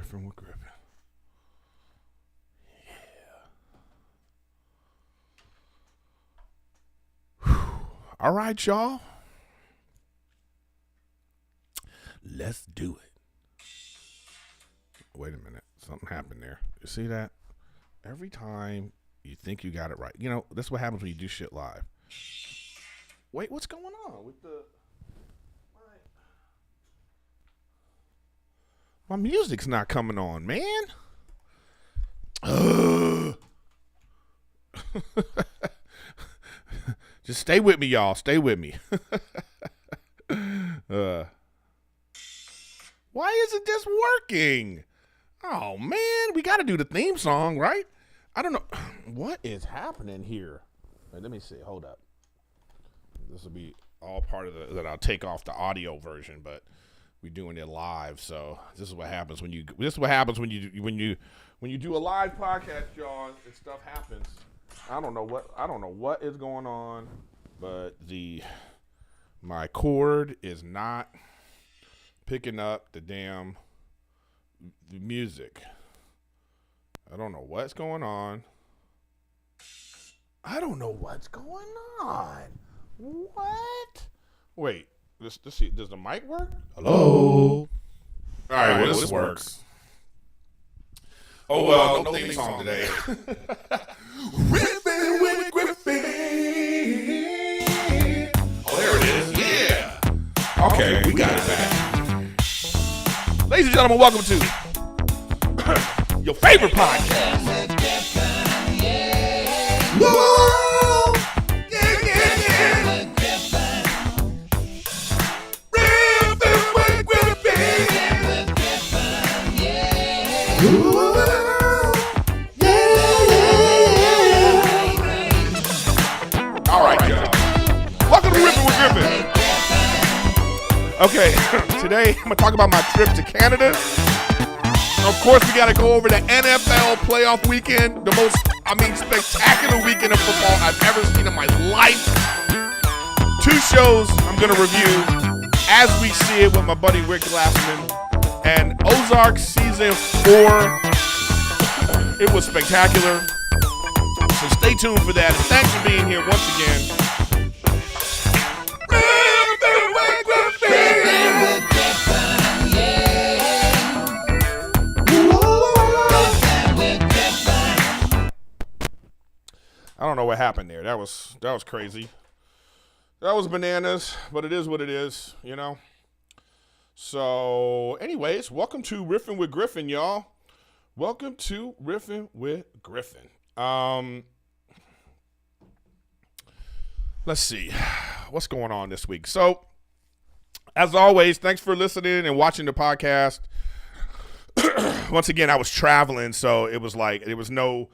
Riffin with Griffin. Yeah. All right, y'all. Let's do it. Wait a minute. Something happened there. You see that? Every time you think you got it right. You know, that's what happens when you do shit live. Wait, what's going on with the... My music's not coming on, man. Just stay with me, y'all. Stay with me. Why isn't this working? Oh, man. We got to do the theme song, right? I don't know. What is happening here? Wait, let me see. Hold up. This will be all part of that I'll take off the audio version, but we're doing it live, so this is what happens when you do a live podcast, y'all. And stuff happens. I don't know what is going on, but my cord is not picking up the music. I don't know what's going on. What? Wait. Let's see. Does the mic work? Hello? All right, well, this works. Oh, well, no theme song today. Riffin with Griffin. Oh, there it is. Yeah. Okay, we got it back. Ladies and gentlemen, welcome to your favorite podcast. Whoa! All right, y'all. Welcome to Riffin with Griffin. Okay, today I'm going to talk about my trip to Canada. Of course, we got to go over the NFL playoff weekend, the most, spectacular weekend of football I've ever seen in my life. 2 shows I'm going to review as we see it with my buddy Rick Glassman. And Ozarks season 4, it was spectacular. So stay tuned for that. Thanks for being here once again. I don't know what happened there. That was crazy. That was bananas, but it is what it is, you know. So, anyways, welcome to Riffin with Griffin, y'all. Welcome to Riffin with Griffin. Let's see. What's going on this week? So, as always, thanks for listening and watching the podcast. Once again, I was traveling, so it was like there was no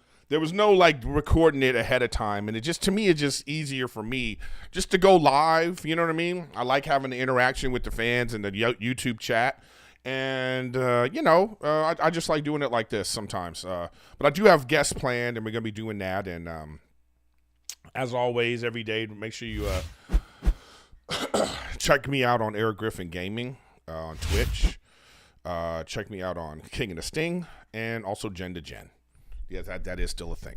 like recording it ahead of time, and to me it's just easier for me just to go live. You know what I mean? I like having the interaction with the fans and the YouTube chat, and I just like doing it like this sometimes. But I do have guests planned, and we're gonna be doing that. And as always, every day, make sure you check me out on Erik Griffin Gaming on Twitch. Check me out on King of the Sting, and also Gen to Gen. Yes, that is still a thing.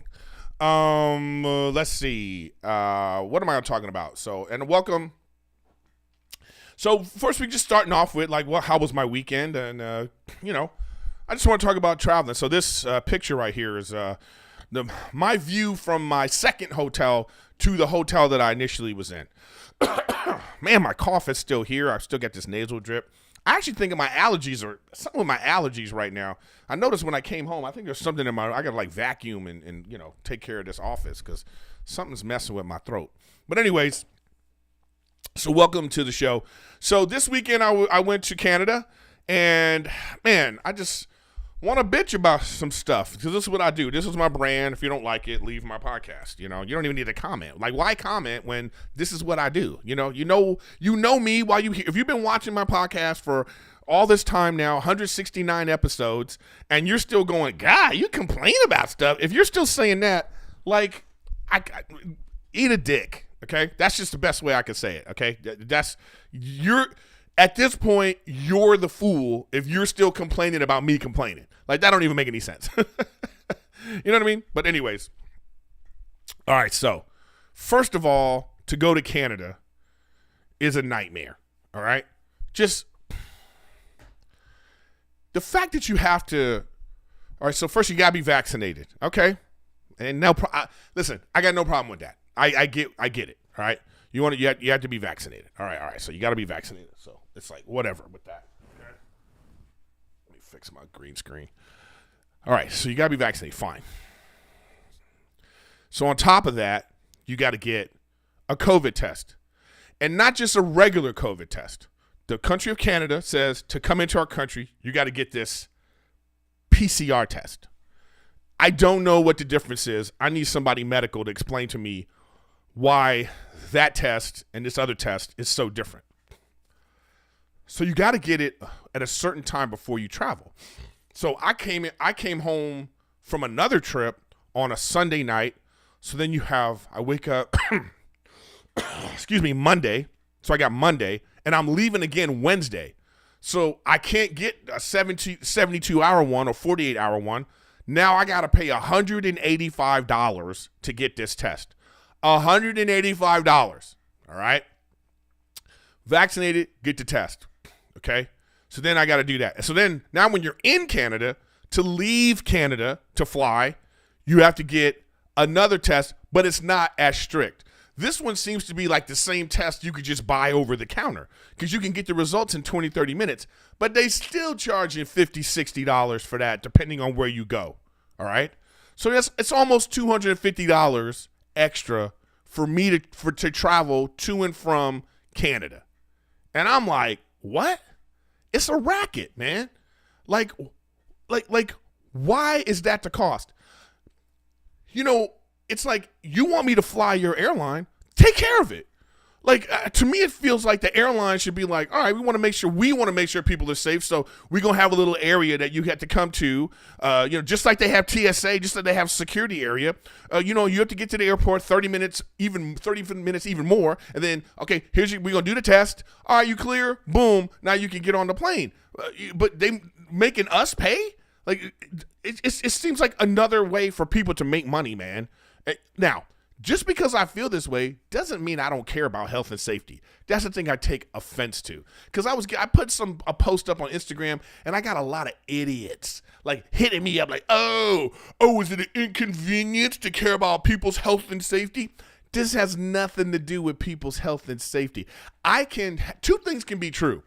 Let's see. What am I talking about? So, and welcome. So first, we just starting off with how was my weekend? And I just want to talk about traveling. So this picture right here is my view from my second hotel to the hotel that I initially was in. Man, my cough is still here. I still get this nasal drip. I actually think my allergies are something with my allergies right now. I noticed when I came home, I think there's something in I got to vacuum and take care of this office because something's messing with my throat. But anyways, so welcome to the show. So this weekend I went to Canada, and man, I just want to bitch about some stuff because this is what I do. This is my brand. If you don't like it, leave my podcast. You don't even need to comment. Why comment when this is what I do? You know me while you if you've been watching my podcast for all this time now, 169 episodes, and you're still going, God, you complain about stuff. If you're still saying that, I eat a dick. Okay, that's just the best way I can say it. Okay, at this point, you're the fool if you're still complaining about me complaining. Like, that don't even make any sense. You know what I mean? But anyways. All right, so first of all, to go to Canada is a nightmare, all right? Just the fact that you have to – all right, so first you got to be vaccinated, okay? And now, listen, I got no problem with that. I get it, all right? You have to be vaccinated. All right, so you got to be vaccinated. So it's like whatever with that. Okay? Let me fix my green screen. All right, so you got to be vaccinated. Fine. So on top of that, you got to get a COVID test. And not just a regular COVID test. The country of Canada says to come into our country, you got to get this PCR test. I don't know what the difference is. I need somebody medical to explain to me why that test and this other test is so different. So you got to get it at a certain time before you travel. So I came home from another trip on a Sunday night. So then I wake up, Monday. So I got Monday, and I'm leaving again Wednesday. So I can't get a 72-hour one or 48-hour one. Now I got to pay $185 to get this test. $185. All right. Vaccinated, get the test. Okay. So then I got to do that. So then now when you're in Canada, to leave Canada to fly, you have to get another test, but it's not as strict. This one seems to be like the same test you could just buy over the counter because you can get the results in 20, 30 minutes, but they still charge you $50, $60 for that depending on where you go. All right. So it's almost $250 extra for me to travel to and from Canada. And I'm like, what? It's a racket, man. Like, why is that the cost? You know, it's like you want me to fly your airline, take care of it. Like, to me, it feels like the airline should be like, all right, we want to make sure people are safe. So we're going to have a little area that you have to come to, just like they have TSA, just like they have security area. You have to get to the airport 30 minutes even more. And then, okay, we're going to do the test. All right, you clear? Boom. Now you can get on the plane. But they making us pay? Like, it seems like another way for people to make money, man. Now, just because I feel this way doesn't mean I don't care about health and safety. That's the thing I take offense to. Because I put a post up on Instagram, and I got a lot of idiots like hitting me up like, oh, is it an inconvenience to care about people's health and safety? This has nothing to do with people's health and safety. Two things can be true.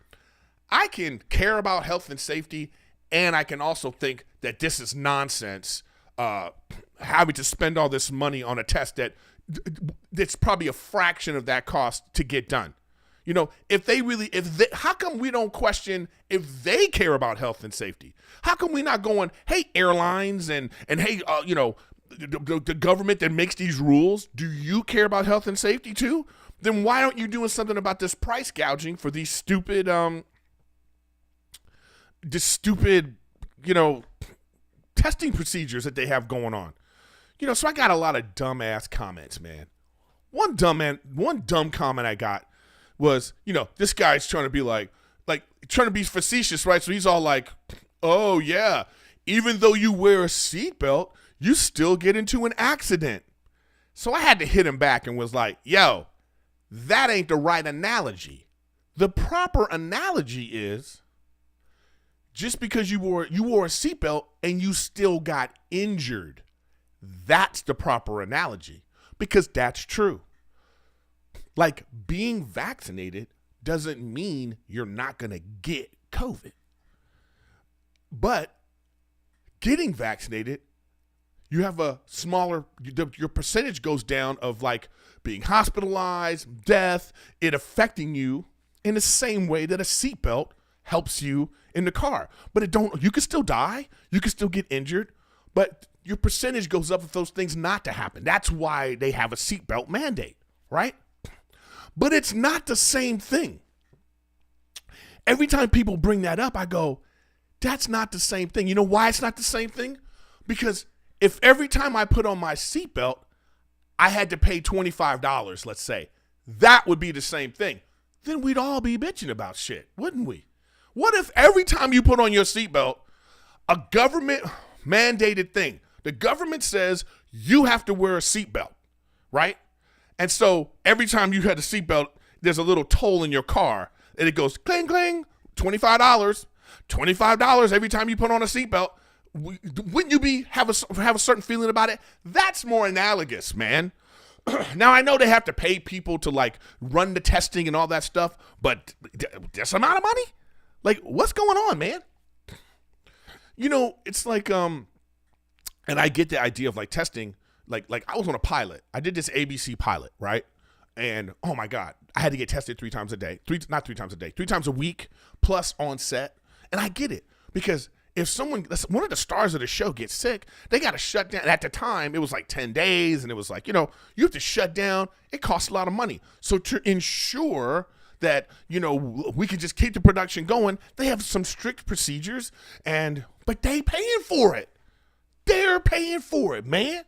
I can care about health and safety, and I can also think that this is nonsense. Having to spend all this money on a test that's probably a fraction of that cost to get done. You know, how come we don't question if they care about health and safety? How come we not going, hey, airlines and hey, the government that makes these rules, do you care about health and safety too? Then why aren't you doing something about this price gouging for these stupid, testing procedures that they have going on? So I got a lot of dumbass comments, man. One dumb comment I got was, this guy's trying to be trying to be facetious, right? So he's all like, oh yeah, even though you wear a seatbelt, you still get into an accident. So I had to hit him back and was like, yo, that ain't the right analogy. The proper analogy is just because you wore a seatbelt and you still got injured. That's the proper analogy because that's true. Like, being vaccinated doesn't mean you're not going to get COVID. But getting vaccinated, you have a smaller, your percentage goes down of like being hospitalized, death, it affecting you in the same way that a seatbelt helps you in the car. But you can still die, you can still get injured, but your percentage goes up if those things not to happen. That's why they have a seatbelt mandate, right? But it's not the same thing. Every time people bring that up, I go, that's not the same thing. You know why it's not the same thing? Because if every time I put on my seatbelt, I had to pay $25, let's say, that would be the same thing. then we'd all be bitching about shit, wouldn't we? What if every time you put on your seatbelt, a government mandated thing, the government says you have to wear a seatbelt, right? And so every time you had a seatbelt, there's a little toll in your car, and it goes cling, cling, $25, $25 every time you put on a seatbelt. Wouldn't you have a certain feeling about it? That's more analogous, man. Now, I know they have to pay people to like run the testing and all that stuff, but this amount of money? Like, what's going on, man? You know, it's like, and I get the idea of like testing, like I was on a pilot. I did this ABC pilot, right? And oh my God, I had to get tested 3 times a day. 3 times a week, plus on set. And I get it, because if one of the stars of the show gets sick, they got to shut down. At the time, it was like 10 days, and it was like, you have to shut down. It costs a lot of money. So to ensure that, we can just keep the production going, they have some strict procedures, but they paying for it. They're paying for it, man.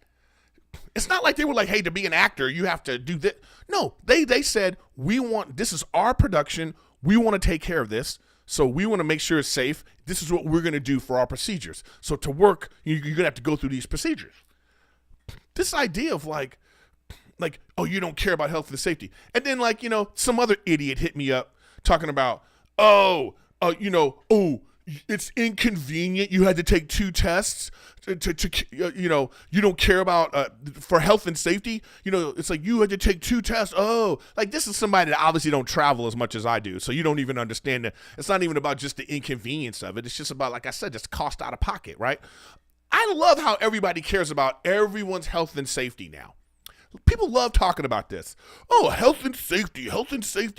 It's not like they were like, hey, to be an actor, you have to do this. No, they said, this is our production. We want to take care of this. So we want to make sure it's safe. This is what we're going to do for our procedures. So to work, you're going to have to go through these procedures. This idea of like, oh, you don't care about health and safety. And then some other idiot hit me up talking about, it's inconvenient. You had to take 2 tests you don't care about for health and safety. It's like you had to take 2 tests. Oh, like this is somebody that obviously don't travel as much as I do. So you don't even understand that it's not even about just the inconvenience of it. It's just about, like I said, just cost out of pocket, right? I love how everybody cares about everyone's health and safety now. People love talking about this. Oh, health and safety.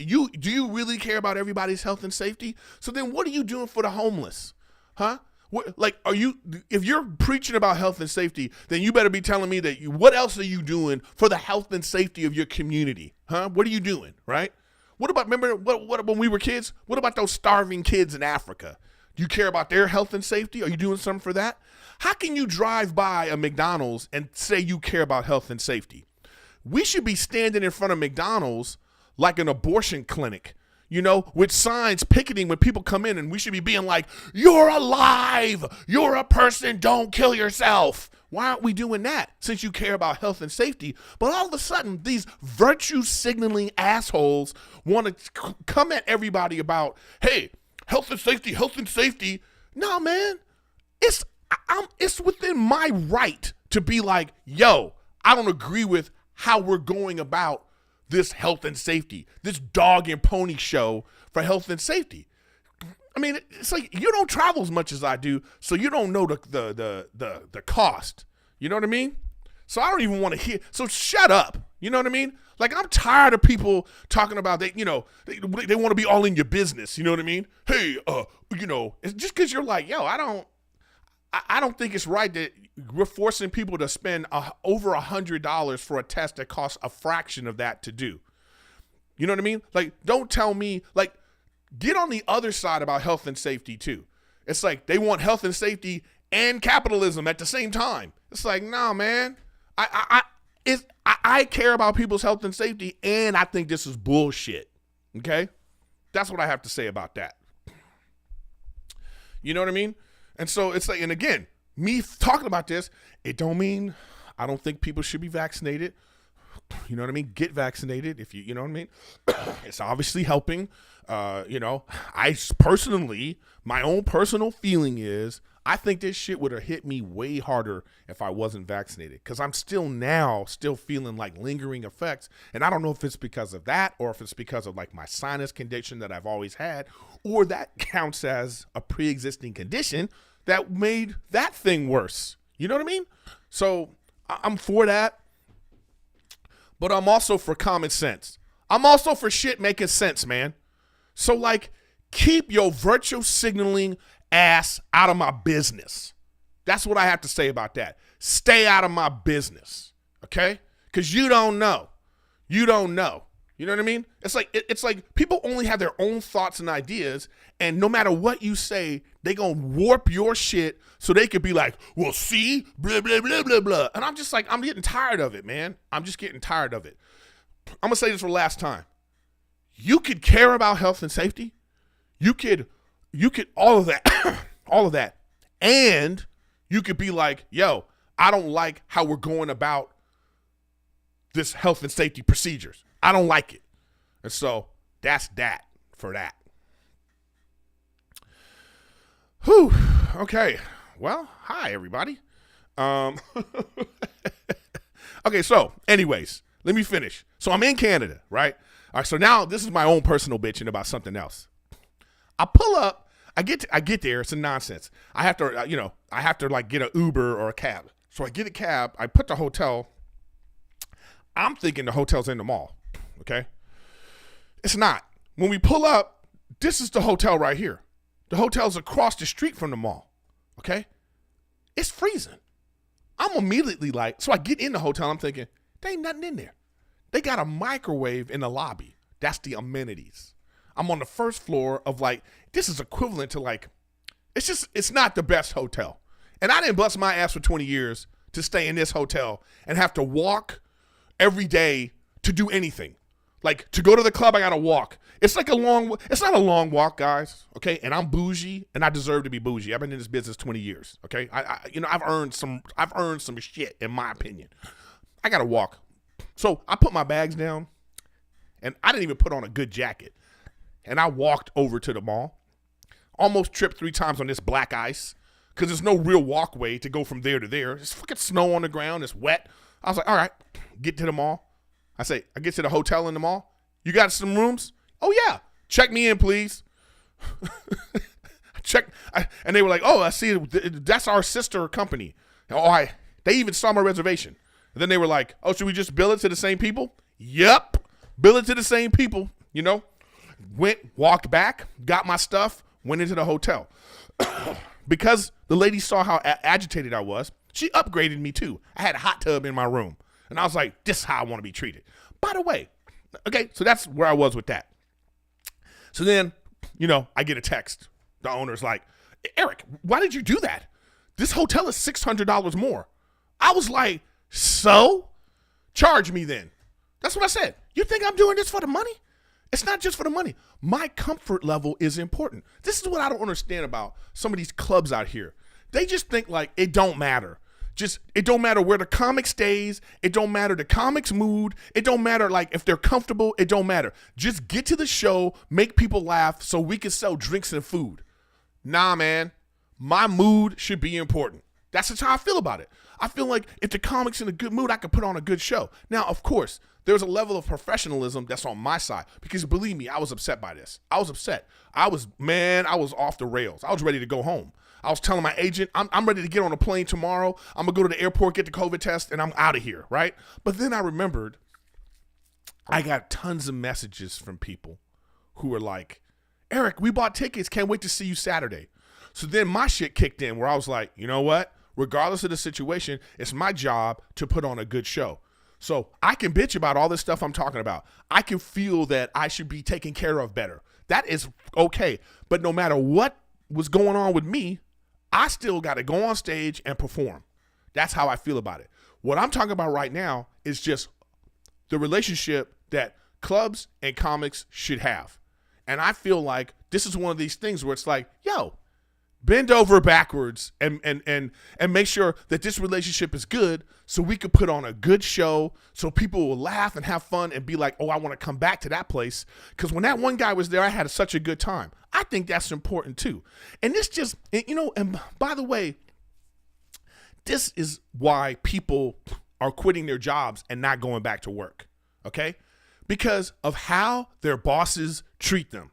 Do you really care about everybody's health and safety? So then what are you doing for the homeless? Huh? If you're preaching about health and safety, then you better be telling me what else are you doing for the health and safety of your community? Huh? What are you doing, right? Remember when we were kids? What about those starving kids in Africa? Do you care about their health and safety? Are you doing something for that? How can you drive by a McDonald's and say you care about health and safety? We should be standing in front of McDonald's like an abortion clinic, with signs picketing when people come in, and we should be being like, you're alive, you're a person, don't kill yourself. Why aren't we doing that since you care about health and safety? But all of a sudden, these virtue signaling assholes want to come at everybody about, hey, health and safety. No, man, it's within my right to be like, yo, I don't agree with how we're going about this health and safety, this dog and pony show for health and safety. I mean, it's like you don't travel as much as I do, so you don't know the cost. You know what I mean? So I don't even want to hear. So shut up. You know what I mean? Like, I'm tired of people talking about they want to be all in your business. You know what I mean? Hey, it's just because you're like, yo, I don't think it's right that we're forcing people to spend over $100 for a test that costs a fraction of that to do. You know what I mean? Like, don't tell me, like, get on the other side about health and safety too. It's like they want health and safety and capitalism at the same time. It's like, nah, man. I care about people's health and safety, and I think this is bullshit. Okay? That's what I have to say about that. You know what I mean? And so it's like, and again, me talking about this, it don't mean I don't think people should be vaccinated. You know what I mean? Get vaccinated if you know what I mean? It's obviously helping. I personally, my own personal feeling is I think this shit would have hit me way harder if I wasn't vaccinated, because I'm still feeling like lingering effects. And I don't know if it's because of that or if it's because of like my sinus condition that I've always had, or that counts as a pre-existing condition that made that thing worse. You know what I mean? So I'm for that, but I'm also for common sense. I'm also for shit making sense, man. So like, keep your virtue signaling ass out of my business. That's what I have to say about that. Stay out of my business, okay? Because you don't know. You don't know. You know what I mean? It's like people only have their own thoughts and ideas, and no matter what you say, they gonna warp your shit so they could be like, well, see, blah, blah, blah, blah, blah. And I'm just like, I'm getting tired of it, man. I'm just getting tired of it. I'm gonna say this for the last time. you could care about health and safety. You could all of that, all of that. And you could be like, yo, I don't like how we're going about this health and safety procedures. I don't like it. And so that's that for that. Whew. Okay. Well, hi, everybody. Okay, so anyways, let me finish. So I'm in Canada, right? All right, so now this is my own personal bitching about something else. I pull up, I get there, it's a nonsense. I have to like get an Uber or a cab. So I get a cab, I put the hotel. I'm thinking the hotel's in the mall, okay? It's not. When we pull up, this is the hotel right here. The hotel's across the street from the mall, okay? It's freezing. I'm immediately like, so I get in the hotel, I'm thinking, there ain't nothing in there. They got a microwave in the lobby. That's the amenities. I'm on the first floor of like, this is equivalent to like, it's not the best hotel. And I didn't bust my ass for 20 years to stay in this hotel and have to walk every day to do anything. Like to go to the club, I gotta walk. It's not a long walk, guys. Okay. And I'm bougie and I deserve to be bougie. I've been in this business 20 years. Okay. I've earned some shit in my opinion. I gotta walk. So I put my bags down and I didn't even put on a good jacket. And I walked over to the mall, almost tripped 3 times on this black ice because there's no real walkway to go from there to there. There's fucking snow on the ground. It's wet. I was like, all right, get to the mall. I get to the hotel in the mall. You got some rooms? Oh, yeah. Check me in, please. And they were like, oh, I see. That's our sister company. They even saw my reservation. And then they were like, oh, should we just bill it to the same people? Yep. Bill it to the same people, walked back, got my stuff, went into the hotel. Because the lady saw how agitated I was, she upgraded me too. I had a hot tub in my room. And I was like, this is how I want to be treated. By the way, okay, so that's where I was with that. So then, I get a text. The owner's like, Erik, why did you do that? This hotel is $600 more. I was like, so? Charge me then. That's what I said. You think I'm doing this for the money? It's not just for the money. My comfort level is important. This is what I don't understand about some of these clubs out here. They just think like it don't matter. It don't matter where the comic stays. It don't matter the comic's mood. It don't matter like if they're comfortable. It don't matter. Just get to the show, make people laugh so we can sell drinks and food. Nah, man. My mood should be important. That's just how I feel about it. I feel like if the comic's in a good mood, I can put on a good show. Now, of course, there's a level of professionalism that's on my side because believe me, I was upset by this. I was upset. I was off the rails. I was ready to go home. I was telling my agent, I'm ready to get on a plane tomorrow. I'm going to go to the airport, get the COVID test, and I'm out of here, right? But then I remembered I got tons of messages from people who were like, Erik, we bought tickets. Can't wait to see you Saturday. So then my shit kicked in where I was like, you know what? Regardless of the situation, it's my job to put on a good show. So I can bitch about all this stuff I'm talking about. I can feel that I should be taken care of better. That is okay. But no matter what was going on with me, I still got to go on stage and perform. That's how I feel about it. What I'm talking about right now is just the relationship that clubs and comics should have. And I feel like this is one of these things where it's like, yo, bend over backwards and make sure that this relationship is good so we could put on a good show so people will laugh and have fun and be like, oh, I want to come back to that place. Because when that one guy was there, I had such a good time. I think that's important too. And this just, and by the way, this is why people are quitting their jobs and not going back to work, okay? Because of how their bosses treat them.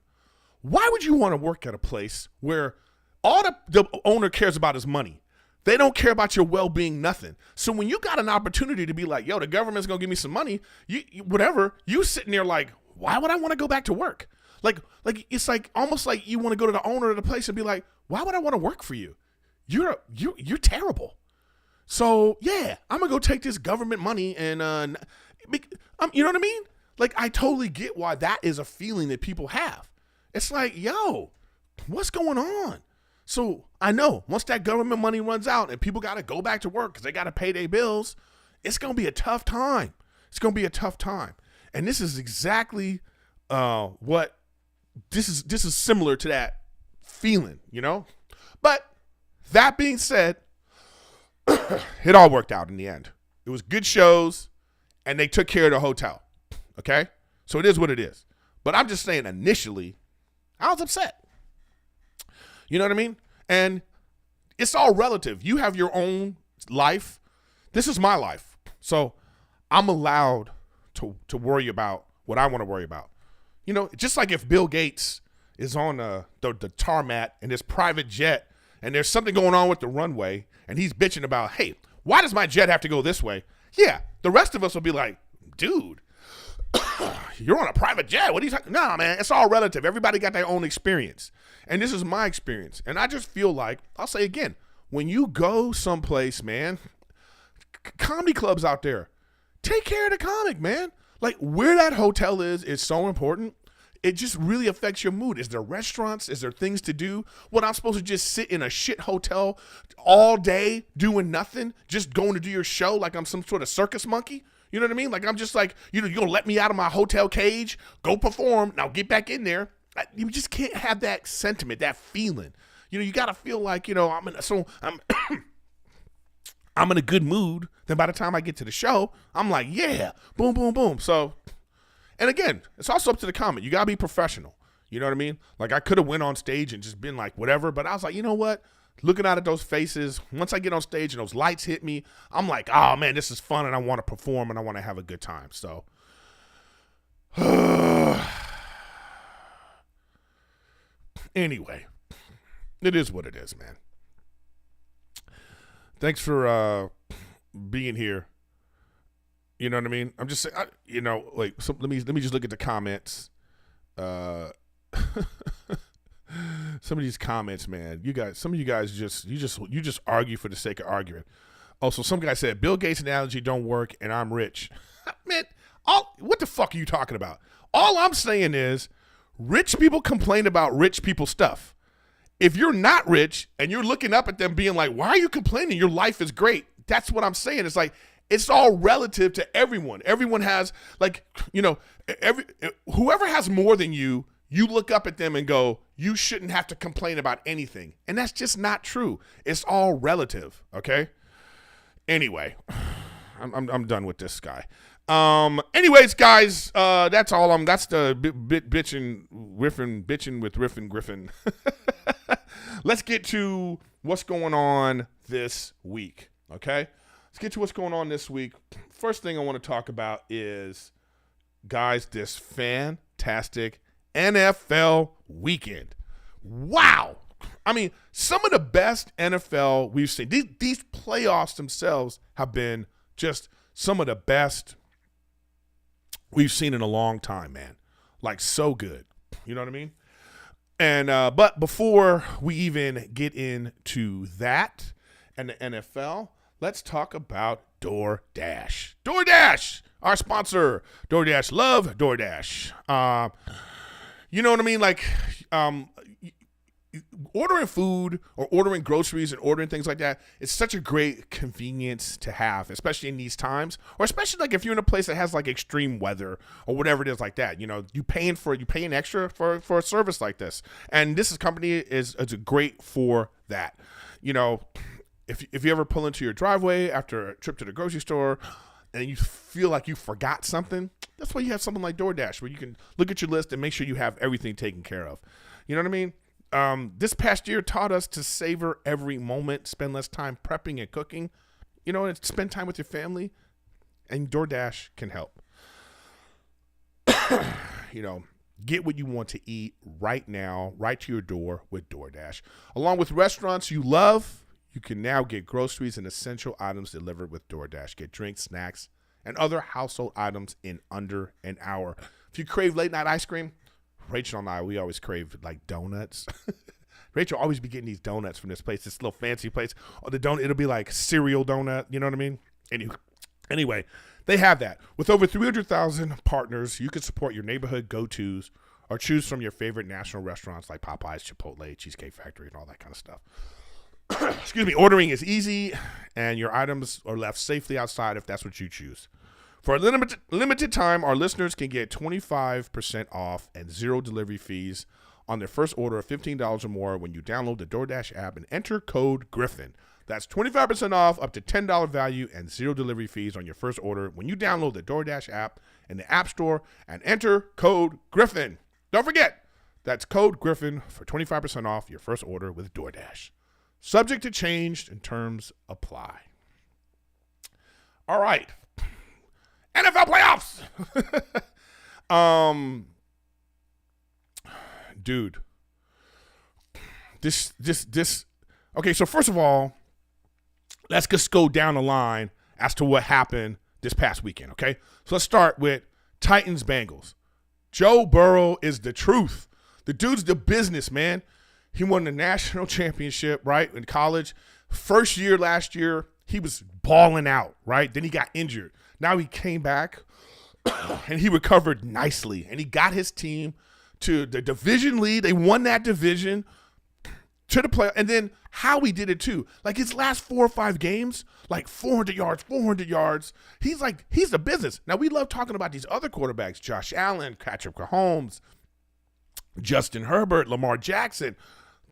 Why would you want to work at a place where all the owner cares about is money? They don't care about your well-being, nothing. So when you got an opportunity to be like, yo, the government's going to give me some money, you sitting there like, why would I want to go back to work? Like it's like almost like you want to go to the owner of the place and be like, why would I want to work for you? You're terrible. So yeah, I'm going to go take this government money and, you know what I mean? Like I totally get why that is a feeling that people have. It's like, yo, what's going on? So I know once that government money runs out and people got to go back to work because they got to pay their bills, it's going to be a tough time. It's going to be a tough time. And this is exactly what this is similar to that feeling, But that being said, it all worked out in the end. It was good shows, and they took care of the hotel. Okay? So it is what it is. But I'm just saying, initially, I was upset. You know what I mean? And it's all relative. You have your own life. This is my life. So I'm allowed to worry about what I want to worry about. Just like if Bill Gates is on the tarmac in his private jet and there's something going on with the runway and he's bitching about, hey, why does my jet have to go this way? Yeah, the rest of us will be like, dude, you're on a private jet. What are you talking? No, man, it's all relative. Everybody got their own experience. And this is my experience. And I just feel like, I'll say again, when you go someplace, man, comedy clubs out there, take care of the comic, man. Like, where that hotel is so important. It just really affects your mood. Is there restaurants? Is there things to do? What, I'm supposed to just sit in a shit hotel all day doing nothing, just going to do your show like I'm some sort of circus monkey? You know what I mean? Like, I'm just like, you're going to let me out of my hotel cage, go perform, now get back in there. You just can't have that sentiment, that feeling. You got to feel like, I'm in a good mood. Then by the time I get to the show, I'm like, yeah, boom, boom, boom. So, and again, it's also up to the comic. You got to be professional. You know what I mean? Like, I could have went on stage and just been like, whatever. But I was like, you know what? Looking out at those faces, once I get on stage and those lights hit me, I'm like, oh, man, this is fun. And I want to perform and I want to have a good time. So, anyway, it is what it is, man. Thanks for being here. You know what I mean? I'm just saying, so let me just look at the comments. Some of these comments, man. Some of you guys just argue for the sake of arguing. Also, some guy said Bill Gates analogy don't work, and I'm rich. Man, what the fuck are you talking about? All I'm saying is, rich people complain about rich people stuff. If you're not rich and you're looking up at them being like, why are you complaining? Your life is great. That's what I'm saying. It's like, it's all relative to everyone. Everyone has, like, whoever has more than you, you look up at them and go, you shouldn't have to complain about anything. And that's just not true. It's all relative, okay? Anyway, I'm done with this guy. Anyways, guys, that's all. That's the bitchin' with Riffin Griffin. Let's get to what's going on this week, okay? Let's get to what's going on this week. First thing I want to talk about is, guys, this fantastic NFL weekend. Wow. I mean, some of the best NFL we've seen. These playoffs themselves have been just some of the best we've seen in a long time, man. Like, so good. You know what I mean? And but before we even get into that and the NFL, let's talk about DoorDash. DoorDash, our sponsor. DoorDash, love DoorDash. You know what I mean? Like, ordering food or ordering groceries and ordering things like that, it's such a great convenience to have, especially in these times, or especially like if you're in a place that has like extreme weather or whatever it is like that. You paying extra for a service like this, and this company is great for that. If you ever pull into your driveway after a trip to the grocery store and you feel like you forgot something, that's why you have something like DoorDash, where you can look at your list and make sure you have everything taken care of. You know what I mean? This past year taught us to savor every moment, spend less time prepping and cooking, and spend time with your family, and DoorDash can help. Get what you want to eat right now, right to your door with DoorDash. Along with restaurants you love, you can now get groceries and essential items delivered with DoorDash. Get drinks, snacks, and other household items in under an hour. If you crave late night ice cream, Rachel and I, we always crave like donuts. Rachel always be getting these donuts from this place, this little fancy place. Or the donut, it'll be like cereal donut. You know what I mean? Anyway, they have that. With over 300,000 partners, you can support your neighborhood go-tos or choose from your favorite national restaurants like Popeyes, Chipotle, Cheesecake Factory, and all that kind of stuff. Excuse me. Ordering is easy, and your items are left safely outside if that's what you choose. For a limited time, our listeners can get 25% off and 0 delivery fees on their first order of $15 or more when you download the DoorDash app and enter code Griffin. That's 25% off up to $10 value and 0 delivery fees on your first order when you download the DoorDash app in the App Store and enter code Griffin. Don't forget, that's code Griffin for 25% off your first order with DoorDash. Subject to change and terms apply. All right. NFL playoffs. Dude. This. Okay, so first of all, let's just go down the line as to what happened this past weekend, okay? So let's start with Titans-Bengals. Joe Burrow is the truth. The dude's the business, man. He won the national championship, right, in college. First year last year, he was balling out, right? Then he got injured. Now he came back, and he recovered nicely. And he got his team to the division lead. They won that division to the play. And then how he did it, too. Like, his last 4 or 5 games, like 400 yards. He's the business. Now, we love talking about these other quarterbacks, Josh Allen, Patrick Mahomes, Justin Herbert, Lamar Jackson.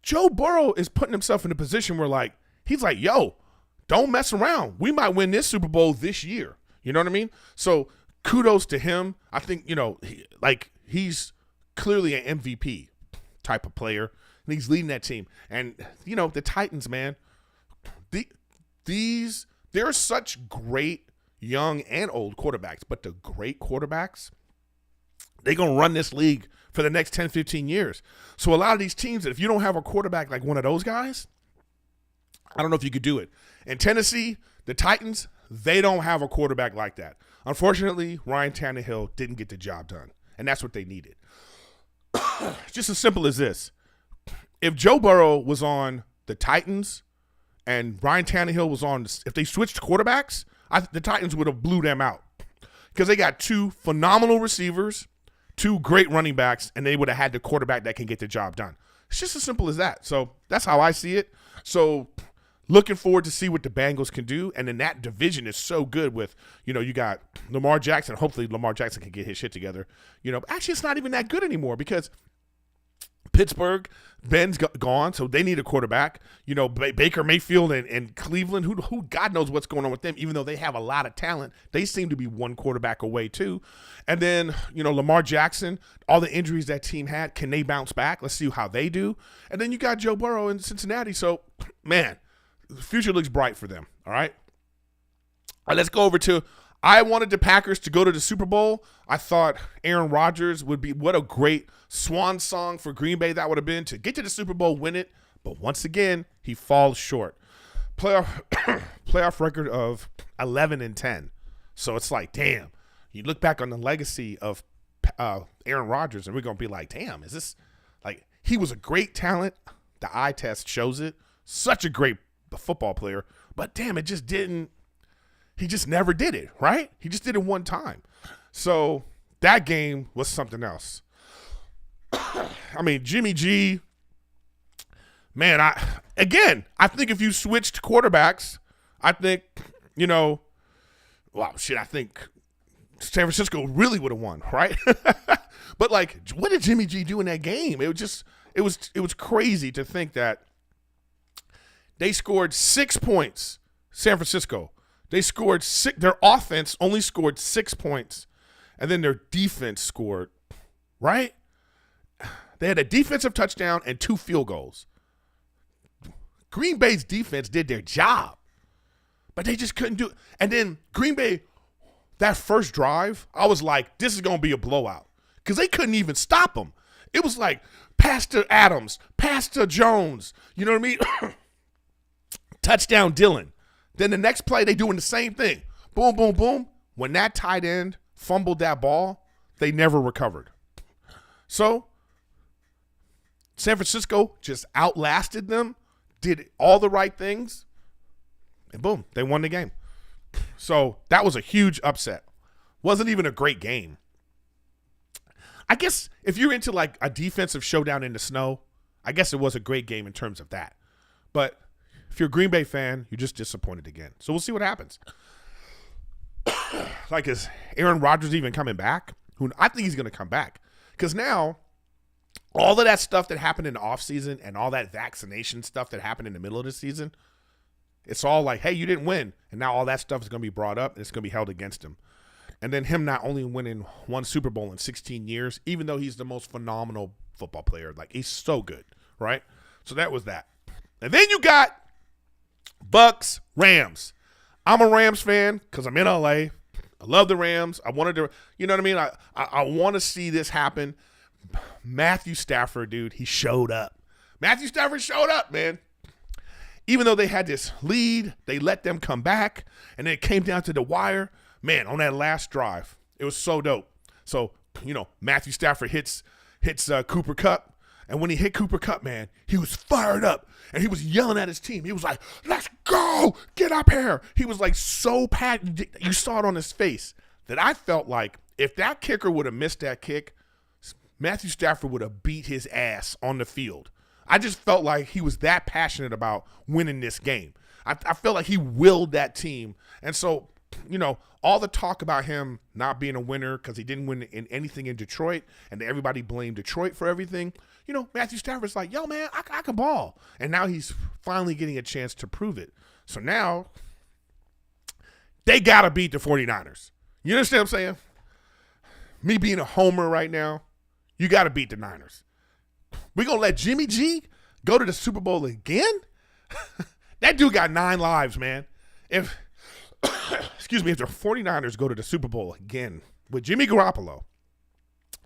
Joe Burrow is putting himself in a position where, he's like, yo, don't mess around. We might win this Super Bowl this year. You know what I mean? So kudos to him. I think, he's clearly an MVP type of player, and he's leading that team. And, the Titans, man, there are such great young and old quarterbacks, but the great quarterbacks, they're going to run this league for the next 10, 15 years. So a lot of these teams, if you don't have a quarterback like one of those guys, I don't know if you could do it. In Tennessee, the Titans, they don't have a quarterback like that. Unfortunately, Ryan Tannehill didn't get the job done, and that's what they needed. Just as simple as this. If Joe Burrow was on the Titans and Ryan Tannehill was on, if they switched quarterbacks, the Titans would have blew them out because they got 2 phenomenal receivers, 2 great running backs, and they would have had the quarterback that can get the job done. It's just as simple as that. So that's how I see it. So looking forward to see what the Bengals can do. And then that division is so good with, you got Lamar Jackson. Hopefully Lamar Jackson can get his shit together. Actually, it's not even that good anymore because Pittsburgh, Ben's gone, so they need a quarterback. Baker Mayfield and Cleveland, who God knows what's going on with them, even though they have a lot of talent. They seem to be one quarterback away too. And then, Lamar Jackson, all the injuries that team had, can they bounce back? Let's see how they do. And then you got Joe Burrow in Cincinnati. So, man, the future looks bright for them, all right? All right, let's go over to I wanted the Packers to go to the Super Bowl. I thought Aaron Rodgers would be, what a great swan song for Green Bay that would have been to get to the Super Bowl, win it. But once again, he falls short. Playoff record of 11-10. So it's like, damn. You look back on the legacy of Aaron Rodgers, and we're going to be like, damn, is this like he was a great talent. The eye test shows it. Such a great football player. But damn, it just didn't. He just never did it, right? He just did it one time. So that game was something else. I mean, Jimmy G, man, I think if you switched quarterbacks, I think, I think San Francisco really would have won, right? But what did Jimmy G do in that game? It was crazy to think that they scored 6 points, San Francisco. They scored 6. Their offense only scored 6 points, and then their defense scored, right? They had a defensive touchdown and 2 field goals. Green Bay's defense did their job, but they just couldn't do it. And then Green Bay, that first drive, I was like, this is going to be a blowout because they couldn't even stop them. It was like pass to Adams, pass to Jones, you know what I mean? Touchdown Dillon. Then the next play, they doing the same thing. Boom, boom, boom. When that tight end fumbled that ball, they never recovered. So San Francisco just outlasted them, did all the right things, and boom, they won the game. So that was a huge upset. Wasn't even a great game. I guess if you're into a defensive showdown in the snow, I guess it was a great game in terms of that. But if you're a Green Bay fan, you're just disappointed again. So we'll see what happens. like, is Aaron Rodgers even coming back? I think he's going to come back because now all of that stuff that happened in the offseason and all that vaccination stuff that happened in the middle of the season, it's all like, hey, you didn't win. And now all that stuff is going to be brought up and it's going to be held against him. And then him not only winning one Super Bowl in 16 years, even though he's the most phenomenal football player. Like, he's so good, right? So that was that. And then you got Bucks, Rams. I'm a Rams fan because I'm in LA. I love the Rams. I wanted to, you know what I mean? I want to see this happen. Matthew Stafford, dude, he showed up. Matthew Stafford showed up, man. Even though they had this lead, they let them come back, and then it came down to the wire. Man, on that last drive, it was so dope. So, you know, Matthew Stafford hits Cooper Kupp, and when he hit Cooper Kupp, man, he was fired up, and he was yelling at his team. He was like, let's go, get up here. He was like so packed. You saw it on his face that I felt like if that kicker would have missed that kick, Matthew Stafford would have beat his ass on the field. I just felt like he was that passionate about winning this game. I felt like he willed that team. And so, you know, all the talk about him not being a winner because he didn't win in anything in Detroit and everybody blamed Detroit for everything. You know, Matthew Stafford's like, yo, man, I can ball. And now he's finally getting a chance to prove it. So now they got to beat the 49ers. You understand what I'm saying? Me being a homer right now, you got to beat the Niners. We going to let Jimmy G go to the Super Bowl again? That dude got 9 lives, man. If the 49ers go to the Super Bowl again with Jimmy Garoppolo,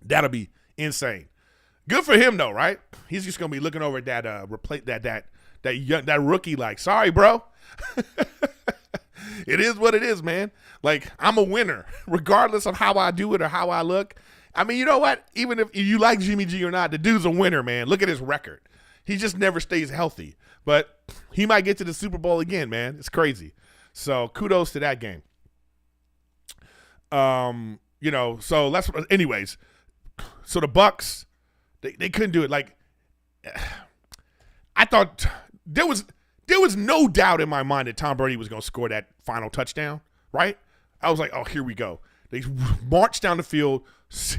that'll be insane. Good for him, though, right? He's just going to be looking over at that rookie like, sorry, bro. It is what it is, man. Like, I'm a winner, regardless of how I do it or how I look. I mean, you know what? Even if you like Jimmy G or not, the dude's a winner, man. Look at his record. He just never stays healthy. But he might get to the Super Bowl again, man. It's crazy. So kudos to that game. You know, so anyways. So the Bucks, they couldn't do it. Like, I thought there was no doubt in my mind that Tom Brady was going to score that final touchdown, right? I was like, oh, here we go. They marched down the field,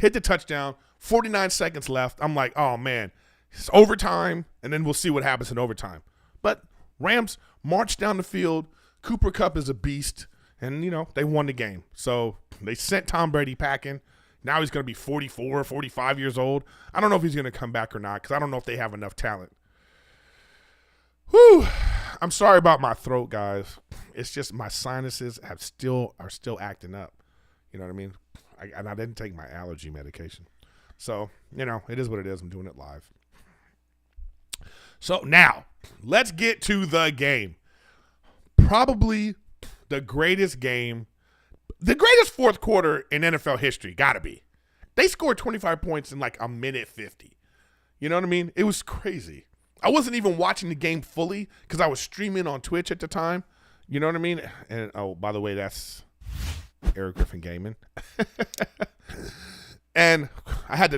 hit the touchdown, 49 seconds left. I'm like, oh, man, it's overtime, and then we'll see what happens in overtime. But Rams marched down the field. Cooper Kupp is a beast, and, you know, they won the game. So they sent Tom Brady packing. Now he's going to be 44, 45 years old. I don't know if he's going to come back or not because I don't know if they have enough talent. Whew. I'm sorry about my throat, guys. It's just my sinuses are still acting up. You know what I mean? And I didn't take my allergy medication. So, you know, it is what it is. I'm doing it live. So now, let's get to the game. Probably the greatest game, the greatest fourth quarter in NFL history, gotta be. They scored 25 points in like a minute 50. You know what I mean? It was crazy. I wasn't even watching the game fully because I was streaming on Twitch at the time. You know what I mean? And, oh, by the way, that's Erik Griffin gaming. And I had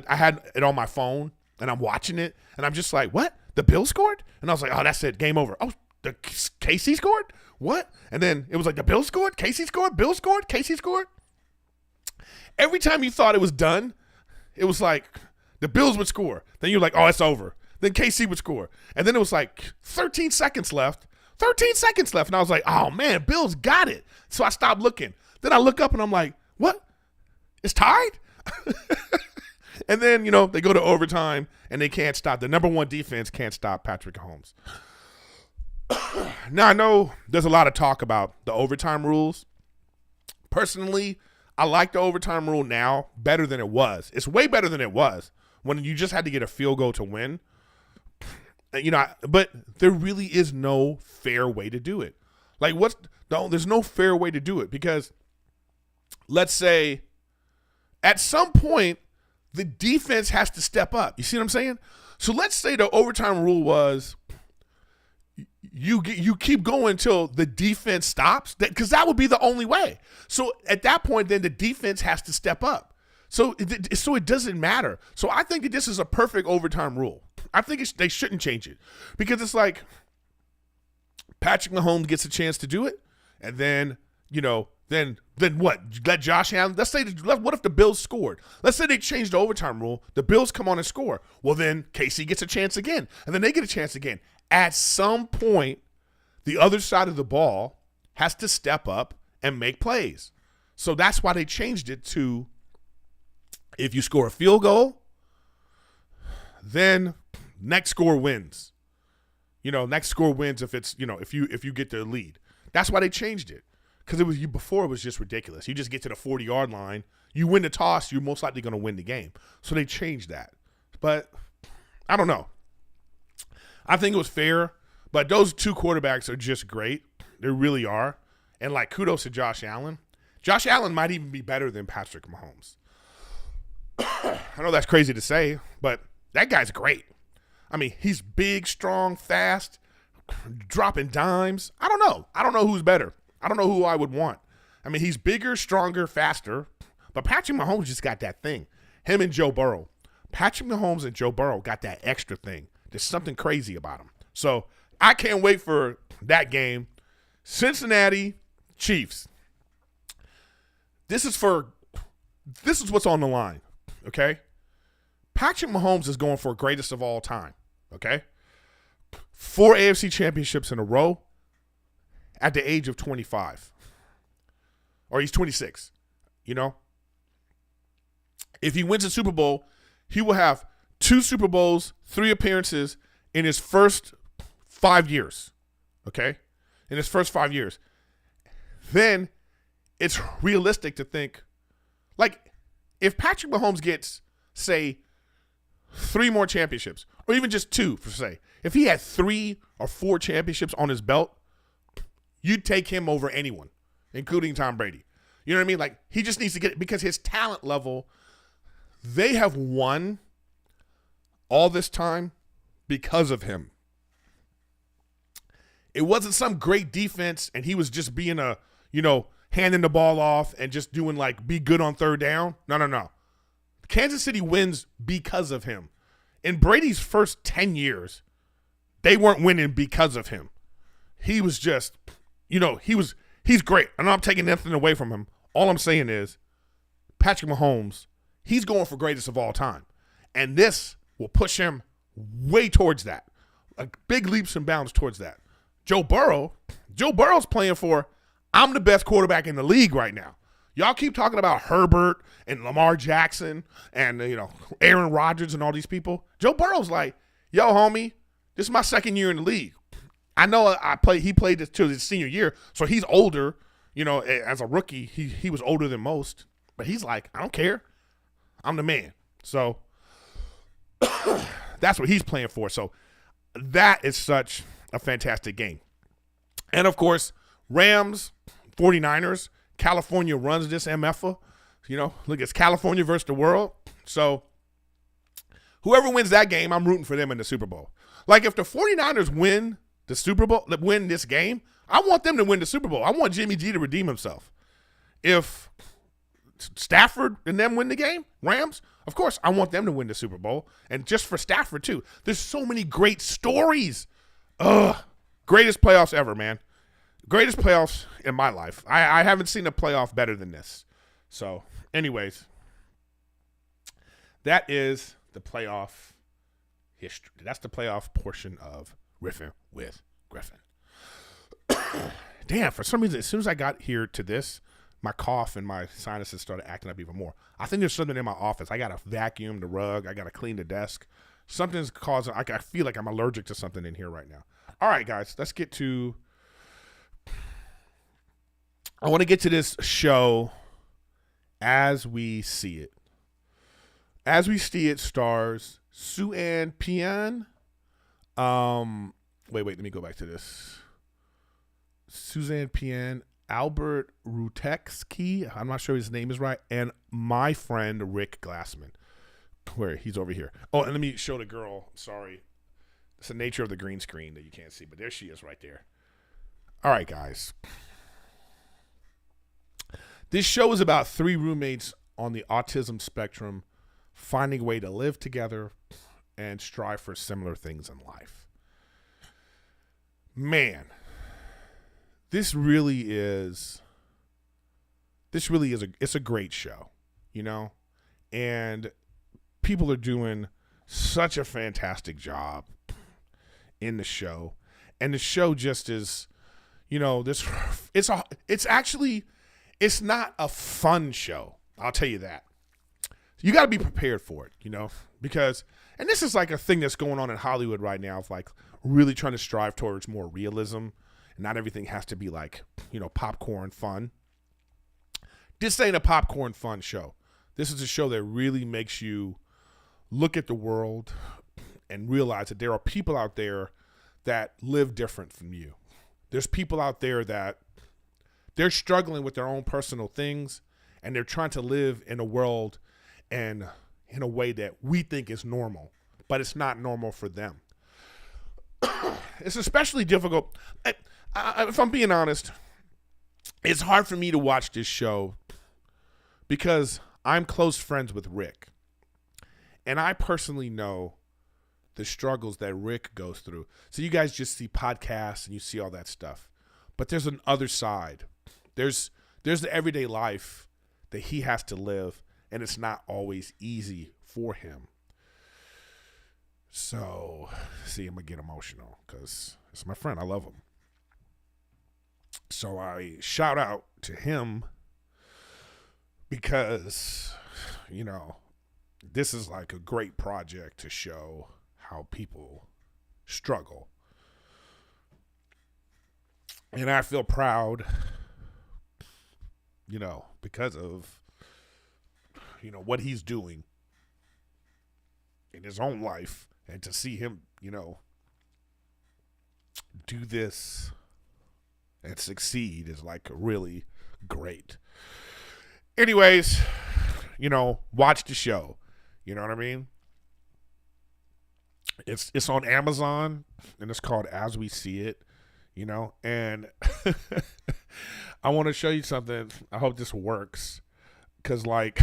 it on my phone, and I'm watching it, and I'm just like, what? The Bills scored? And I was like, oh, that's it. Game over. Oh, the KC scored? What? And then it was like the Bills scored, KC scored, Bills scored, KC scored. Every time you thought it was done, it was like the Bills would score. Then you're like, oh, it's over. Then KC would score. And then it was like 13 seconds left. 13 seconds left. And I was like, oh, man, Bills got it. So I stopped looking. Then I look up and I'm like, what? It's tied? And then, you know, they go to overtime and they can't stop. The number one defense can't stop Patrick Mahomes. Now, I know there's a lot of talk about the overtime rules. Personally, I like the overtime rule now better than it was. It's way better than it was when you just had to get a field goal to win. You know, but there really is no fair way to do it. Like, there's no fair way to do it because let's say at some point the defense has to step up. You see what I'm saying? So let's say the overtime rule was you keep going until the defense stops, because that would be the only way. So at that point, then the defense has to step up. So it doesn't matter. So I think that this is a perfect overtime rule. I think they shouldn't change it because it's like Patrick Mahomes gets a chance to do it, and then, you know, Then what? Let Josh Allen. What if the Bills scored? Let's say they changed the overtime rule. The Bills come on and score. Well, then KC gets a chance again, and then they get a chance again. At some point, the other side of the ball has to step up and make plays. So that's why they changed it to, if you score a field goal, then next score wins. Next score wins if it's if you get the lead. That's why they changed it. Because before it was just ridiculous. You just get to the 40-yard line, you win the toss, you're most likely going to win the game. So they changed that. But I don't know. I think it was fair, but those two quarterbacks are just great. They really are. And kudos to Josh Allen. Josh Allen might even be better than Patrick Mahomes. I know that's crazy to say, but that guy's great. I mean, he's big, strong, fast, dropping dimes. I don't know who's better. I don't know who I would want. I mean, he's bigger, stronger, faster, but Patrick Mahomes just got that thing. Him and Joe Burrow. Patrick Mahomes and Joe Burrow got that extra thing. There's something crazy about him. So I can't wait for that game. Cincinnati Chiefs. This is what's on the line, okay? Patrick Mahomes is going for greatest of all time, okay? 4 AFC championships in a row. At the age of 25. Or he's 26, If he wins a Super Bowl, he will have 2 Super Bowls, 3 appearances in his first 5 years, okay? In his first 5 years. Then it's realistic to think, if Patrick Mahomes gets, say, 3 more championships, or even just 2, for say, if he had 3 or 4 championships on his belt, you'd take him over anyone, including Tom Brady. You know what I mean? He just needs to get it because his talent level, they have won all this time because of him. It wasn't some great defense and he was just being handing the ball off and just doing be good on third down. No. Kansas City wins because of him. In Brady's first 10 years, they weren't winning because of him. He was just... he's great. I know I'm taking nothing away from him. All I'm saying is Patrick Mahomes, he's going for greatest of all time. And this will push him way towards that. Big leaps and bounds towards that. Joe Burrow's playing for, I'm the best quarterback in the league right now. Y'all keep talking about Herbert and Lamar Jackson and, Aaron Rodgers and all these people. Joe Burrow's yo, homie, this is my second year in the league. I know he played this till his senior year, so he's older. As a rookie, he was older than most. But he's I don't care. I'm the man. So that's what he's playing for. So that is such a fantastic game. And, of course, Rams, 49ers, California runs this MFA. Look, it's California versus the world. So whoever wins that game, I'm rooting for them in the Super Bowl. If the 49ers win the Super Bowl, win this game, I want them to win the Super Bowl. I want Jimmy G to redeem himself. If Stafford and them win the game, Rams, of course, I want them to win the Super Bowl. And just for Stafford, too. There's so many great stories. Greatest playoffs ever, man. Greatest playoffs in my life. I haven't seen a playoff better than this. So, anyways, that is the playoff history. That's the playoff portion of Riffin with Griffin. Damn, for some reason, as soon as I got here to this, my cough and my sinuses started acting up even more. I think there's something in my office. I got to vacuum the rug. I got to clean the desk. Something's causing, I feel like I'm allergic to something in here right now. All right, guys, let's get to, I want to get to this show As We See It. As We See It stars Sue-Ann Pian. Wait, let me go back to this. Suzanne Pian, Albert Ruteksky, I'm not sure his name is right, and my friend Rick Glassman. Where he's over here. Oh, and let me show the girl. Sorry. It's the nature of the green screen that you can't see, but there she is right there. All right, guys. This show is about 3 roommates on the autism spectrum finding a way to live together and strive for similar things in life. Man, this really is this really is it's a great show, you know, and people are doing such a fantastic job in the show, and the show just is, you know, it's not a fun show. I'll tell you that. You got to be prepared for it, you know, because, and this is like a thing that's going on in Hollywood right now, of like really trying to strive towards more realism, and not everything has to be like, you know, popcorn fun. This ain't a popcorn fun show. This is a show that really makes you look at the world and realize that there are people out there that live different from you. There's people out there that they're struggling with their own personal things, and they're trying to live in a world and in a way that we think is normal, but it's not normal for them. It's especially difficult. If I'm being honest, it's hard for me to watch this show because I'm close friends with Rick. And I personally know the struggles that Rick goes through. So you guys just see podcasts and you see all that stuff. But there's an other side. There's the everyday life that he has to live, and it's not always easy for him. So, see, I'm going to get emotional because it's my friend. I love him. So I shout out to him because, you know, this is like a great project to show how people struggle. And I feel proud, you know, because of, you know, what he's doing in his own life, and to see him, you know, do this and succeed is like really great. Anyways, you know, watch the show. You know what I mean? It's on Amazon, and it's called As We See It, you know, and I want to show you something. I hope this works, because like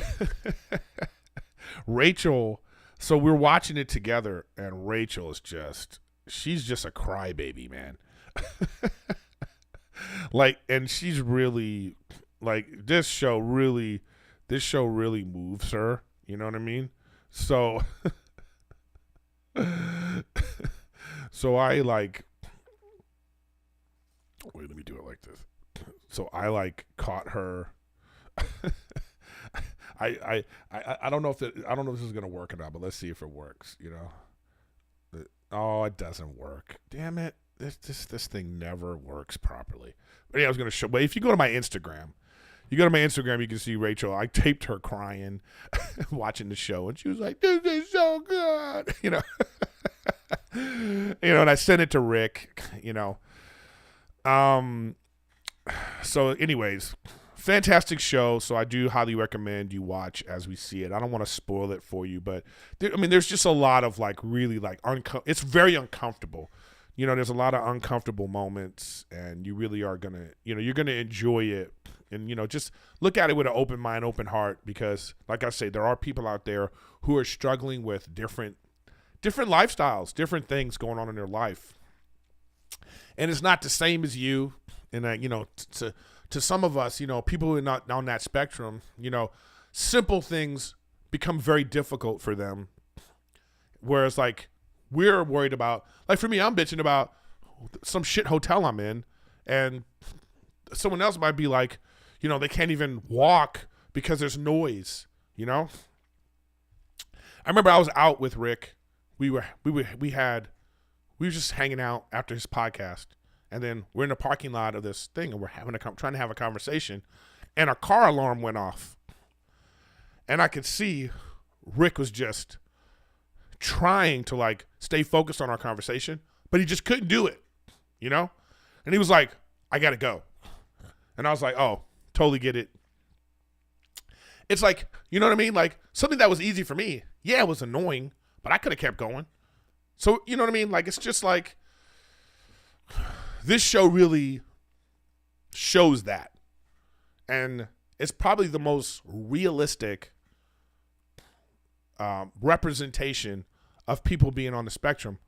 Rachel, so we're watching it together, and Rachel is she's just a crybaby, man. Like, and she's really like, this show really moves her, you know what I mean? So so I like, wait, let me do it like this. So I like caught her. I don't know if this is gonna work or not, but let's see if it works. You know, oh, it doesn't work. Damn it! This thing never works properly. But yeah, I was gonna show. But if you go to my Instagram, you can see Rachel. I taped her crying, watching the show, and she was like, "This is so good," you know. You know, and I sent it to Rick. You know. So, anyways. Fantastic show, so I do highly recommend you watch As We See It. I don't want to spoil it for you, but there's just a lot of like really like it's very uncomfortable. You know, there's a lot of uncomfortable moments, and you really are gonna, you know, you're gonna enjoy it, and you know, just look at it with an open mind, open heart, because like I say, there are people out there who are struggling with different lifestyles, different things going on in their life, and it's not the same as you, and you know, to some of us, you know, people who are not on that spectrum, you know, simple things become very difficult for them. Whereas, like, we're worried about, like, for me, I'm bitching about some shit hotel I'm in, and someone else might be like, you know, they can't even walk because there's noise, you know? I remember I was out with Rick. We were just hanging out after his podcast. And then we're in the parking lot of this thing, and we're trying to have a conversation, and a car alarm went off. And I could see Rick was just trying to like stay focused on our conversation, but he just couldn't do it, you know? And he was like, "I gotta go." And I was like, "Oh, totally get it." It's like, you know what I mean? Like, something that was easy for me. Yeah, it was annoying, but I could have kept going. So, you know what I mean? Like, it's just like, this show really shows that. And it's probably the most realistic representation of people being on the spectrum,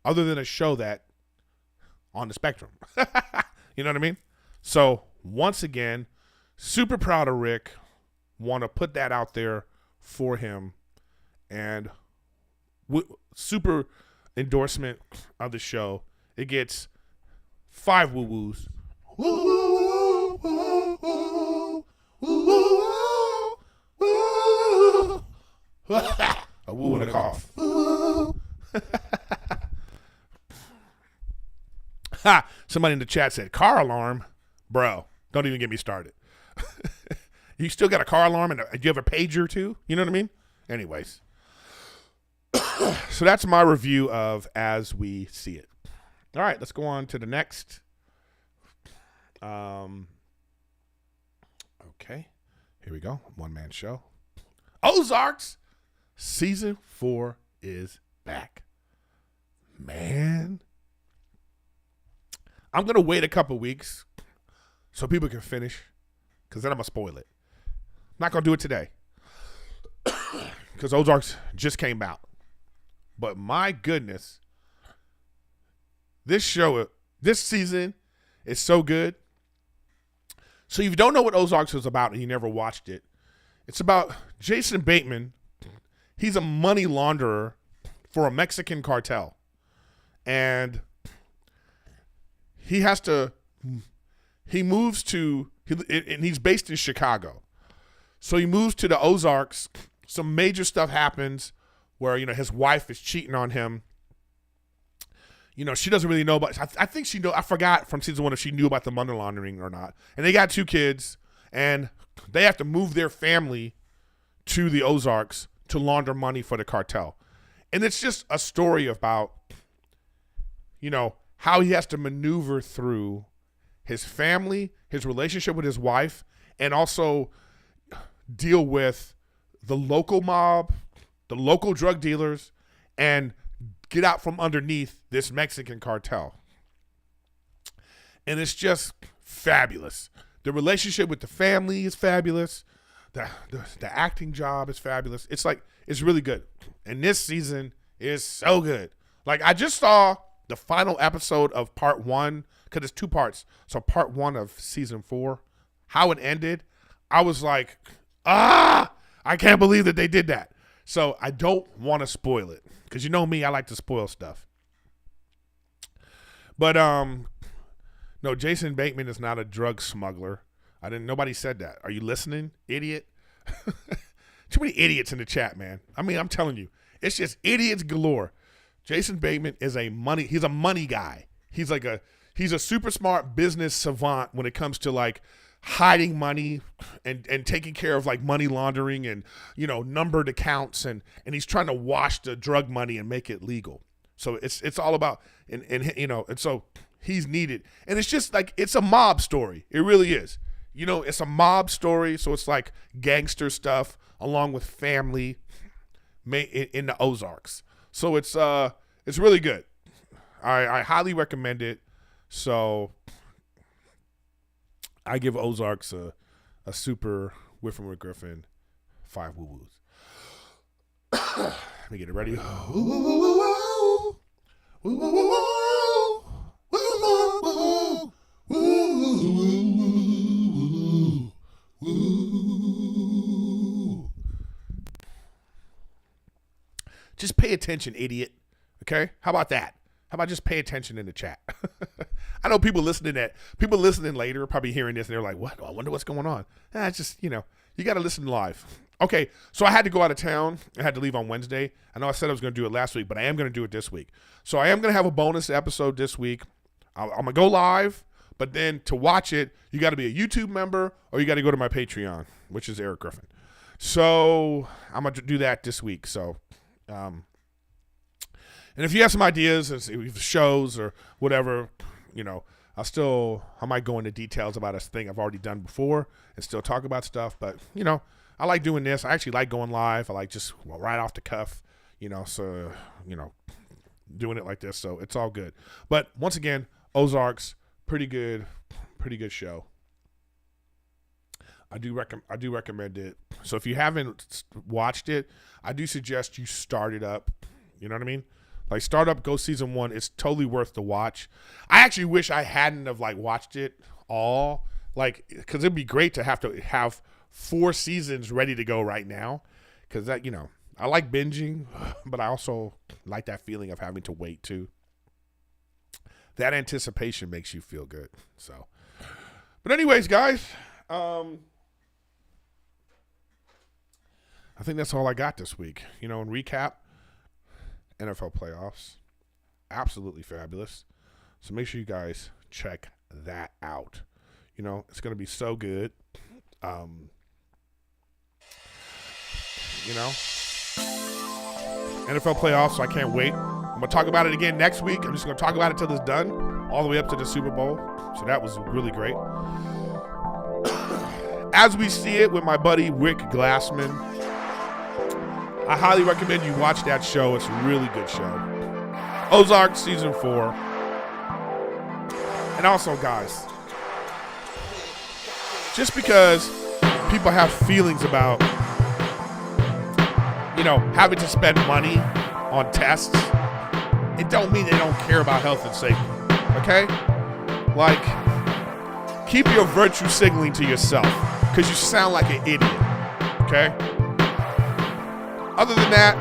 other than a show that on the spectrum. You know what I mean? So once again, super proud of Rick. Want to put that out there for him. And super endorsement of the show. It gets 5 woo-woos. Woo, woo, woo, woo, woo, woo. A woo and a cough. Ha! Somebody in the chat said, car alarm? Bro, don't even get me started. You still got a car alarm and do you have a pager too? You know what I mean? Anyways. So that's my review of As We See It. All right, let's go on to the next. Okay, here we go. One-man show. Ozarks season 4 is back. Man. I'm going to wait a couple weeks so people can finish because then I'm going to spoil it. Not going to do it today because Ozarks just came out. But my goodness, this season is so good. So if you don't know what Ozarks is about and you never watched it, it's about Jason Bateman. He's a money launderer for a Mexican cartel. And and he's based in Chicago. So he moves to the Ozarks. Some major stuff happens where, his wife is cheating on him. She doesn't really know about, I think she know, I forgot from season 1 if she knew about the money laundering or not. And they got 2 kids and they have to move their family to the Ozarks to launder money for the cartel. And it's just a story about, how he has to maneuver through his family, his relationship with his wife, and also deal with the local mob, the local drug dealers, and get out from underneath this Mexican cartel. And it's just fabulous. The relationship with the family is fabulous. The acting job is fabulous. It's really good. And this season is so good. I just saw the final episode of part 1, because it's 2 parts. So part 1 of season 4, how it ended, I was like, I can't believe that they did that. So I don't want to spoil it because you know me, I like to spoil stuff. But no, Jason Bateman is not a drug smuggler. Nobody said that. Are you listening, idiot? Too many idiots in the chat, man. I mean, I'm telling you, it's just idiots galore. Jason Bateman is he's a money guy. He's a super smart business savant when it comes to hiding money and taking care of money laundering and, numbered accounts. And he's trying to wash the drug money and make it legal. So it's all about, and so he's needed. And it's just it's a mob story. It really is. It's a mob story. So it's gangster stuff along with family in the Ozarks. So it's really good. I highly recommend it. So I give Ozarks a super Riffin with Griffin 5 woo-woos. Let me get it ready. Just pay attention, idiot. Okay? How about that? How about just pay attention in the chat? I know people listening later are probably hearing this and they're like, what? I wonder what's going on. It's just, you got to listen live. Okay, so I had to go out of town. I had to leave on Wednesday. I know I said I was going to do it last week, but I am going to do it this week. So I am going to have a bonus episode this week. I'm going to go live, but then to watch it, you got to be a YouTube member or you got to go to my Patreon, which is Erik Griffin. So I'm going to do that this week. So, and if you have some ideas, shows or whatever, I might go into details about a thing I've already done before and still talk about stuff. But, I like doing this. I actually like going live. I like just right off the cuff, so, doing it like this. So it's all good. But once again, Ozarks, pretty good show. I do recommend it. So if you haven't watched it, I do suggest you start it up. You know what I mean? Start up, go season 1. It's totally worth the watch. I actually wish I hadn't have watched it all Like, because it'd be great to have 4 seasons ready to go right now. Because that, I like binging, but I also like that feeling of having to wait too. That anticipation makes you feel good. So, but anyways, guys, I think that's all I got this week. In recap, NFL playoffs, absolutely fabulous. So make sure you guys check that out. It's going to be so good. NFL playoffs, so I can't wait. I'm going to talk about it again next week. I'm just going to talk about it till it's done, all the way up to the Super Bowl. So that was really great. As we see it with my buddy Rick Glassman, I highly recommend you watch that show. It's a really good show. Ozarks Season 4. And also, guys, just because people have feelings about, having to spend money on tests, it don't mean they don't care about health and safety, okay? Like, keep your virtue signaling to yourself because you sound like an idiot, okay? Other than that,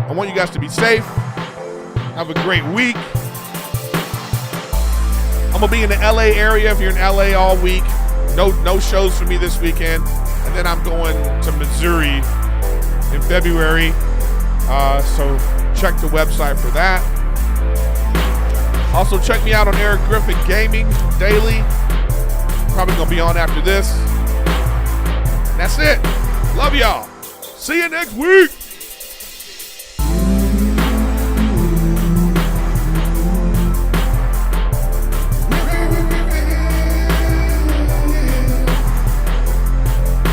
I want you guys to be safe. Have a great week. I'm going to be in the LA area if you're in LA all week. No shows for me this weekend. And then I'm going to Missouri in February. So check the website for that. Also, check me out on Erik Griffin Gaming daily. Probably going to be on after this. And that's it. Love y'all. See you next week.